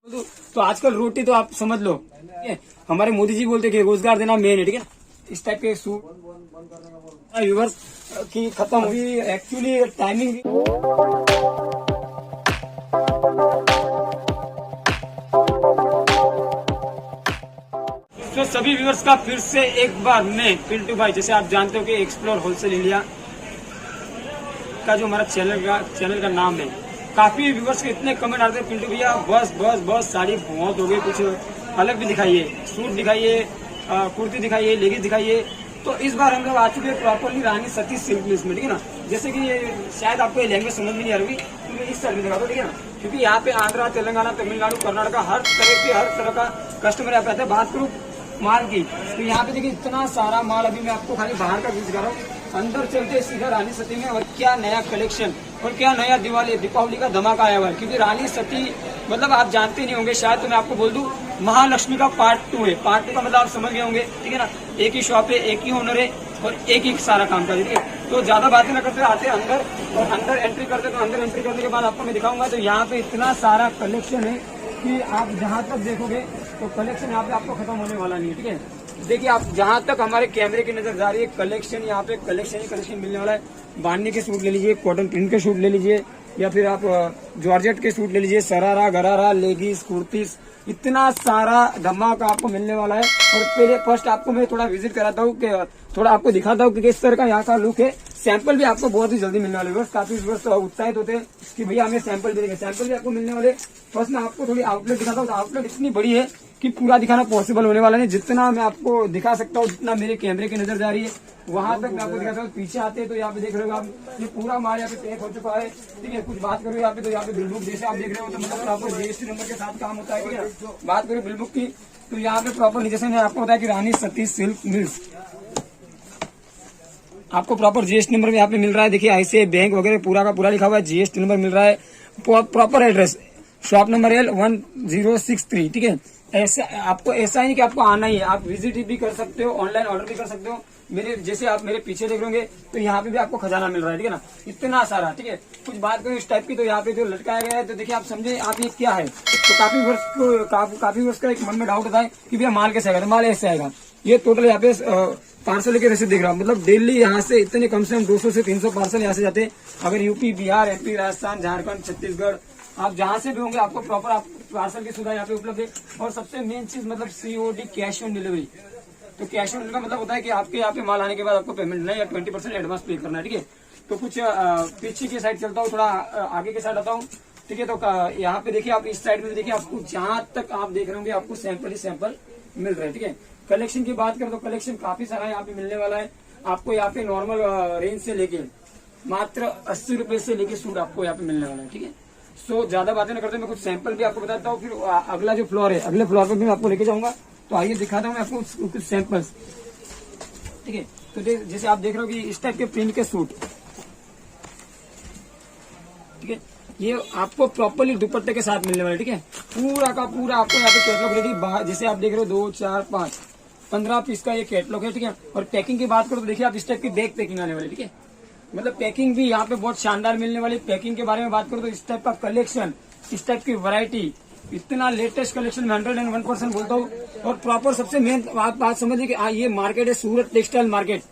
तो आजकल रोटी तो आप समझ लो, ठीक है? हमारे मोदी जी बोलते कि रोजगार देना मेन है, ठीक है ना? इस टाइप के सूट व्यूवर्स की खत्म हुई एक्चुअली टाइमिंग। तो सभी व्यूवर्स का फिर से एक बार मैं पिंटू भाई, जैसे आप जानते हो कि एक्सप्लोर होलसेल इंडिया का जो हमारा चैनल का नाम है, काफी व्यूवर्स के इतने कमेंट आते हैं पिंटू भैया बस साड़ी बहुत हो गई, कुछ अलग भी दिखाइए, सूट दिखाइए, कुर्ती दिखाइए, लेगीज दिखाइए। तो इस बार हम लोग आ चुके हैं properly Rani Sati silk mills में, ठीक है ना? जैसे कि ये शायद आपको ये लैंग्वेज समझ में नहीं आ रही, तो मैं इस साइड में दिखा दो, ठीक है ना? क्योंकि यहाँ पे आंध्रा, तेलंगाना, तमिलनाडु, कर्नाटका हर तरह का कस्टमर यहाँ पे आता है। बात करूँ माल की, तो यहाँ पे देखिए इतना सारा माल, अभी मैं आपको खाली बाहर का व्यू दिखा रहा हूँ। अंदर चलते सीधा रानी सती में, और क्या नया कलेक्शन और क्या नया दीपावली का धमाका आया हुआ है। क्योंकि रानी सती मतलब आप जानते नहीं होंगे शायद, तो मैं आपको बोल दूं, महालक्ष्मी का पार्ट 2 है। पार्ट 2 का मतलब आप समझ गए होंगे, ठीक है ना? एक ही शॉप है, एक ही ओनर है और एक ही सारा काम कर, ठीक है? तो ज्यादा बातें ना करते आते अंदर, और अंदर एंट्री करते, तो अंदर एंट्री करने के बाद आपको मैं दिखाऊंगा। तो यहाँ पे इतना सारा कलेक्शन है कि आप जहाँ तक देखोगे तो कलेक्शन यहाँ पे आपको खत्म होने वाला नहीं है, ठीक है? देखिए आप जहाँ तक हमारे कैमरे की नजर जा रही है, कलेक्शन यहाँ पे कलेक्शन ही कलेक्शन मिलने वाला है। बांधने के सूट ले लीजिए, कॉटन प्रिंट के सूट ले लीजिए, या फिर आप जॉर्जेट के सूट ले लीजिए, सरारा, गरारा, लेगीज, कुर्तीस, इतना सारा धमाका आपको मिलने वाला है। और पहले फर्स्ट आपको मैं थोड़ा विजिट कराता हूँ, थोड़ा आपको दिखाता हूँ कि किस तरह का यहाँ का लुक है। सैंपल भी आपको बहुत ही जल्दी मिलने वाले हैं। काफी उत्साहित होते हैं कि भैया हमें सैंपल भी देंगे, सैंपल भी आपको मिलने वाले। फर्स्ट मैं आपको थोड़ी आउटलेट दिखाता हूँ। आउटलेट इतनी बड़ी है कि पूरा दिखाना पॉसिबल होने वाला नहीं। जितना मैं आपको दिखा सकता हूँ, जितना मेरे कैमरे की नजर जा रही है, वहां तक मैं आपको दिखाता हूँ। पीछे आते हैं तो यहाँ पे देख रहे हो आप, ये पूरा माल यहाँ पे पैक हो चुका है, ठीक है? कुछ बात करो यहाँ पे, तो यहाँ पे बिल बुक जैसे आप देख रहे हो, तो मतलब आपको जीएसटी नंबर के साथ काम होता है, ठीक है? बात करो बिल बुक की, तो यहाँ पे प्रॉपर जैसे मैं आपको बताया कि रानी सती सिल्क मिल्स, आपको प्रॉपर जीएसटी नंबर भी यहाँ पे मिल रहा है। देखिए ऐसे बैंक वगैरह पूरा का पूरा लिखा हुआ है, जीएसटी नंबर मिल रहा है, proper address, shop number L1063, ठीक है? ऐसा आपको ऐसा ही नहीं कि आपको आना ही है, आप विजिट भी कर सकते हो, ऑनलाइन ऑर्डर भी कर सकते हो। मेरे जैसे आप मेरे पीछे देख रहे होंगे, तो यहाँ पे भी आपको खजाना मिल रहा है, ठीक है ना? इतना सारा, ठीक है? कुछ बात करें इस टाइप की, तो यहाँ पे जो लटकाया गया है, तो देखिए आप समझे आप ये क्या है। तो काफी वर्ष का एक मन में डाउट होता है कि भैया माल कैसे आएगा, तो माल ऐसे आएगा। ये टोटल यहाँ पे पार्सल के रसीद देख रहा हूँ, मतलब डेली यहाँ से इतने कम से कम 200 से 300 पार्सल यहाँ से जाते हैं। अगर यूपी, बिहार, एमपी, राजस्थान, झारखंड, छत्तीसगढ़, आप जहाँ से भी होंगे आपको प्रॉपर आप पार्सल की सुविधा यहाँ पे उपलब्ध है। और सबसे मेन चीज मतलब COD, कैश ऑन डिलीवरी। तो कैश ऑन डिलीवरी का मतलब होता है कि आपके यहाँ पे माल आने के बाद आपको पेमेंट नहीं, या 20% एडवांस पे करना है, ठीक है? तो कुछ पीछे की साइड चलता हूँ, थोड़ा आगे की साइड आता हूँ, ठीक है? तो यहाँ पे देखिए आप इस साइड में देखिए, आपको जहाँ तक आप देख रहे होंगे आपको सैंपल ही सैंपल मिल रहे हैं, ठीक है? कलेक्शन की बात करें तो कलेक्शन काफी सारा यहाँ पे मिलने वाला है आपको। यहाँ पे नॉर्मल रेंज से लेके मात्र 80 रुपए से लेके सूट आपको यहाँ पे मिलने वाला है, ठीक है? सो ज्यादा बातें ना करते, मैं कुछ सैंपल भी आपको बताता हूँ। फिर अगला जो फ्लोर है, अगले फ्लोर पर भी मैं आपको लेके जाऊंगा। तो आइए दिखाता हूँ मैं आपको कुछ सैंपल्स, ठीक है? तो जैसे आप देख रहे हो कि इस टाइप के प्रिंट के सूट, ठीक है? ये आपको प्रॉपरली दुपट्टे के साथ मिलने वाले, ठीक है? पूरा का पूरा आपको यहाँ पे कैटलॉग रेडी, जैसे आप देख रहे हो 2, 4, 5, 15 पीस का ये कैटलॉग है, ठीक है? और पैकिंग की बात करो तो देखिए आप इस टाइप की बैग पैकिंग आने वाली, ठीक है? मतलब पैकिंग भी यहाँ पे बहुत शानदार मिलने वाली। पैकिंग के बारे में बात करो तो इस टाइप का कलेक्शन, इस टाइप की वैरायटी, इतना लेटेस्ट कलेक्शन में 101% बोलता हूँ। और प्रॉपर सबसे मेन बात समझिए कि ये मार्केट है सूरत टेक्सटाइल मार्केट,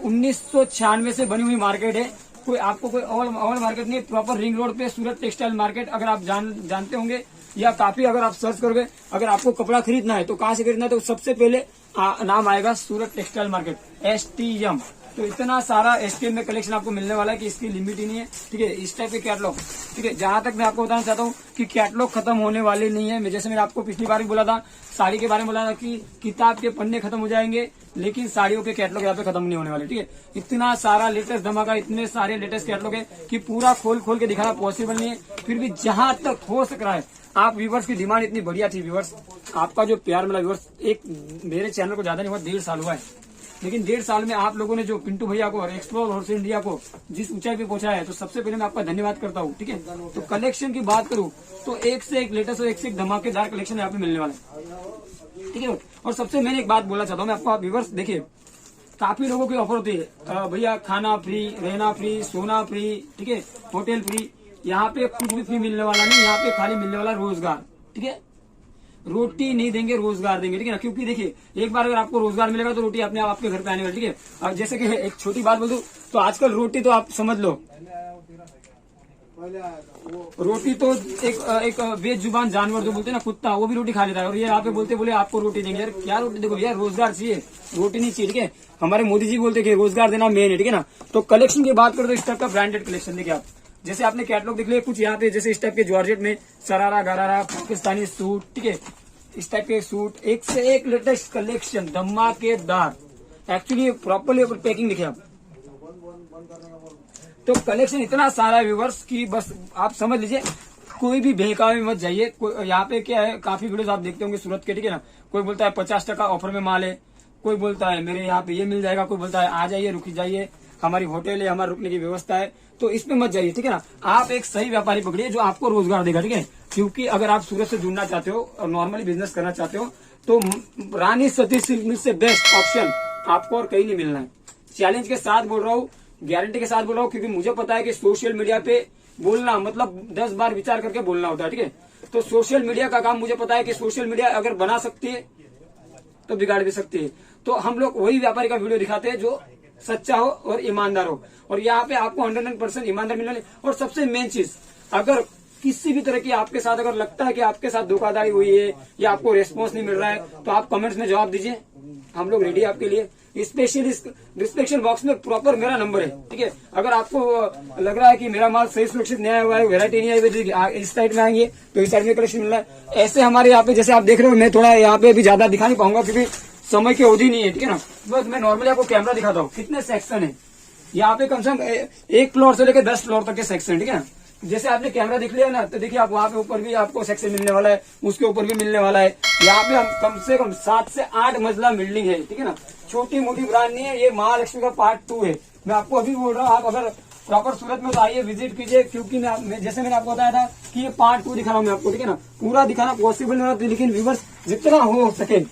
1996 से बनी हुई मार्केट है। कोई आपको कोई और मार्केट नहीं, प्रॉपर रिंग रोड पे सूरत टेक्सटाइल मार्केट। अगर आप जानते होंगे, या काफी अगर आप सर्च करोगे, अगर आपको कपड़ा खरीदना है तो कहाँ से खरीदना है, तो सबसे पहले नाम आएगा सूरत टेक्सटाइल मार्केट, STM। तो इतना सारा STM में कलेक्शन आपको मिलने वाला है कि इसकी लिमिट ही नहीं है, ठीक है? इस टाइप के कैटलॉग, ठीक है? जहां तक मैं आपको बताना चाहता हूँ कि कैटलॉग खत्म होने वाले नहीं है। जैसे मैंने आपको पिछली बार भी बोला था, साड़ी के बारे में बोला था कि किताब के पन्ने खत्म हो जाएंगे, लेकिन साड़ियों के कैटलॉग यहाँ पे खत्म नहीं होने वाले, ठीक है? इतना सारा लेटेस्ट धमाका, इतने सारे लेटेस्ट कैटलॉग है कि पूरा खोल के दिखाना पॉसिबल नहीं है। फिर भी जहां तक हो सक रहा है, आप व्यूवर्स की डिमांड इतनी बढ़िया थी, व्यूवर्स आपका जो प्यार मिला, व्यूवर्स एक मेरे चैनल को ज्यादा नहीं हुआ, 1.5 साल हुआ है, लेकिन 1.5 साल में आप लोगों ने जो पिंटू भैया को और एक्सप्लोर होलसेल इंडिया को जिस ऊंचाई पे पहुंचाया है, तो सबसे पहले मैं आपका धन्यवाद करता हूँ, ठीक है? तो कलेक्शन की बात करूँ तो एक से एक लेटेस्ट और एक से एक धमाकेदार कलेक्शन यहाँ पे मिलने वाला है, ठीक है? और सबसे मैंने एक बात बोलना चाहता हूँ मैं आपको, व्यूवर्स देखिए, काफी लोगों की ऑफर होती है, भैया खाना फ्री, रहना फ्री, सोना फ्री, ठीक है? Hotel free. यहाँ पे कुछ भी फ्री मिलने वाला नहीं, यहाँ पे खाली मिलने वाला रोजगार, ठीक है। रोटी नहीं देंगे, रोजगार देंगे, ठीक है ना। क्योंकि देखिए, एक बार अगर आपको रोजगार मिलेगा तो रोटी अपने आप आपके घर पे आने वाली, ठीक है। अब जैसे कि एक छोटी बात बोल दूं तो आजकल रोटी तो आप समझ लो, रोटी तो एक बेजुबान जानवर जो बोलते हैं ना, कुत्ता, वो भी रोटी खा लेता है। और ये यहाँ पे बोले आपको रोटी देंगे। यार क्या रोटी? देखो यार, रोजगार चाहिए, रोटी नहीं चाहिए, ठीक है। हमारे मोदी जी बोलते कि रोजगार देना मेन है, ठीक है ना। तो कलेक्शन की बात करो तो इस टाइप का ब्रांडेड कलेक्शन देखिए आप, जैसे आपने कैटलॉग देख लिया कुछ यहाँ पे, जैसे इस टाइप के जॉर्जेट में सरारा गरारा पाकिस्तानी सूट, ठीक है, इस टाइप के सूट, एक से एक लेटेस्ट कलेक्शन, धमाकेदार। एक्चुअली प्रॉपरली पैकिंग देखिए आप, तो कलेक्शन इतना सारा है व्यूवर्स की बस आप समझ लीजिए, कोई भी बहकावे में मत जाइए। यहाँ पे क्या है, काफी वीडियोस आप देखते होंगे सूरत के, ठीक है ना। कोई बोलता है 50% ऑफर में माल है, कोई बोलता है मेरे यहाँ पे ये मिल जाएगा, कोई बोलता है आ जाइए, रुक जाइए, हमारी होटल है, हमारे रुकने की व्यवस्था है। तो इसमें मत जाइए, ठीक है ना। आप एक सही व्यापारी पकड़िए जो आपको रोजगार देगा, ठीक है। क्योंकि अगर आप सूरत से जुड़ना चाहते हो और नॉर्मली बिजनेस करना चाहते हो तो रानी सती सिल्क मिल से बेस्ट ऑप्शन आपको और कहीं नहीं मिलना है। चैलेंज के साथ बोल रहा हूँ, गारंटी के साथ बोल रहा हूँ, क्योंकि मुझे पता है कि सोशल मीडिया पे बोलना मतलब 10 बार विचार करके बोलना होता है, ठीक है। तो सोशल मीडिया का काम मुझे पता है कि सोशल मीडिया अगर बना सकती है तो बिगाड़ भी सकती है। तो हम लोग वही व्यापारी का वीडियो दिखाते हैं जो सच्चा हो और ईमानदार हो, और यहाँ पे आपको 100% ईमानदार मिलने। और सबसे मेन चीज, अगर किसी भी तरह की आपके साथ अगर लगता है कि आपके साथ धोखाधड़ी हुई है या आपको रेस्पॉन्स नहीं मिल रहा है तो आप कमेंट्स में जवाब दीजिए, हम लोग रेडी है आपके लिए। स्पेशली डिस्क्रिप्शन बॉक्स में प्रॉपर मेरा नंबर है, ठीक है। अगर आपको लग रहा है कि मेरा माल सही सुरक्षित नहीं आया हुआ है, वेरायटी नहीं आई हुई, इस साइड में आएंगे तो इस साइड में कलेक्शन मिल रहा है। ऐसे हमारे यहाँ पे जैसे आप देख रहे हो, मैं थोड़ा यहाँ पे अभी ज्यादा दिखा नहीं पाऊंगा क्योंकि समय की अवधि नहीं है, ठीक है ना। बस मैं नॉर्मली आपको कैमरा दिखाता हूँ, कितने सेक्शन है यहाँ पे, कम से कम 1 फ्लोर से लेकर 10 फ्लोर तक के सेक्शन, ठीक है ना। जैसे आपने कैमरा दिख लिया ना, तो देखिए आप वहाँ पे ऊपर भी आपको सेक्शन मिलने वाला है, उसके ऊपर भी मिलने वाला है। यहाँ पे हम कम से कम 7 से 8 मंजिला बिल्डिंग है, ठीक है ना। छोटी मोटी ब्रांड नहीं है, ये महालक्ष्मी का पार्ट 2 है। मैं आपको अभी बोल रहा हूँ, आप अगर प्रॉपर सूरत में तो आइए, विजिट कीजिए, क्योंकि जैसे मैंने आपको बताया था कि ये पार्ट 2 दिखा रहा हूँ मैं आपको, ठीक है ना। पूरा दिखाना पॉसिबल नहीं होता, लेकिन व्यूवर्स जितना हो सके,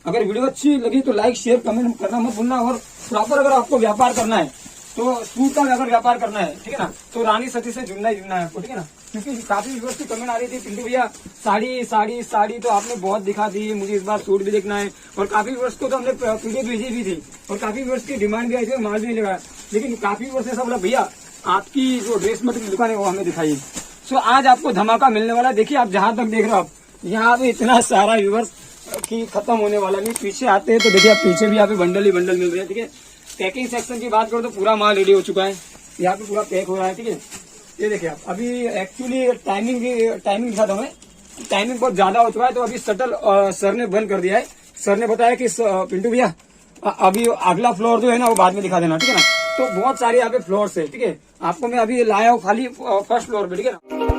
अगर वीडियो अच्छी लगी तो लाइक शेयर कमेंट करना मत भूलना। और प्रॉपर अगर आपको व्यापार करना है तो सूट का अगर व्यापार करना है, ठीक है ना, तो रानी सती से जुड़ना ही जुड़ना है आपको, ठीक है ना। क्योंकि काफी व्यूअर्स की कमेंट आ रही थी, पिंटू भैया साड़ी साड़ी साड़ी तो आपने बहुत दिखा दी, मुझे इस बार सूट भी देखना है। और काफी व्यूअर्स को तो हमने पीडीएफ भेजी भी थी और काफी व्यूअर्स की डिमांड भी आई थी, माल भी नहीं लगाया। लेकिन काफी व्यूअर्स ने सब बोला भैया आपकी जो ड्रेस मटेरियल की दुकान है वो हमें दिखाइए। सो आज आपको धमाका मिलने वाला है। देखिए आप जहां तक देख रहे हो, आप यहाँ पे इतना सारा व्यूअर्स की खत्म होने वाला नहीं। पीछे आते हैं तो देखिए आप पीछे भी यहाँ पे बंडल ही बंडल मिल रहे हैं, ठीक है। पैकिंग सेक्शन की बात करो तो पूरा माल रेडी हो चुका है, यहाँ पे पूरा पैक हो रहा है, ठीक है। ये देखिए आप, अभी एक्चुअली टाइमिंग दिखाता हूँ मैं, टाइमिंग बहुत ज्यादा हो चुका है। तो अभी शटल सर ने बंद कर दिया है। सर ने बताया कि पिंटू भैया अभी अगला फ्लोर जो है ना वो बाद में दिखा देना, ठीक है ना। तो बहुत सारे यहाँ पे फ्लोर्स है, ठीक है। आपको मैं अभी लाया हूँ खाली फर्स्ट फ्लोर पे, ठीक है ना।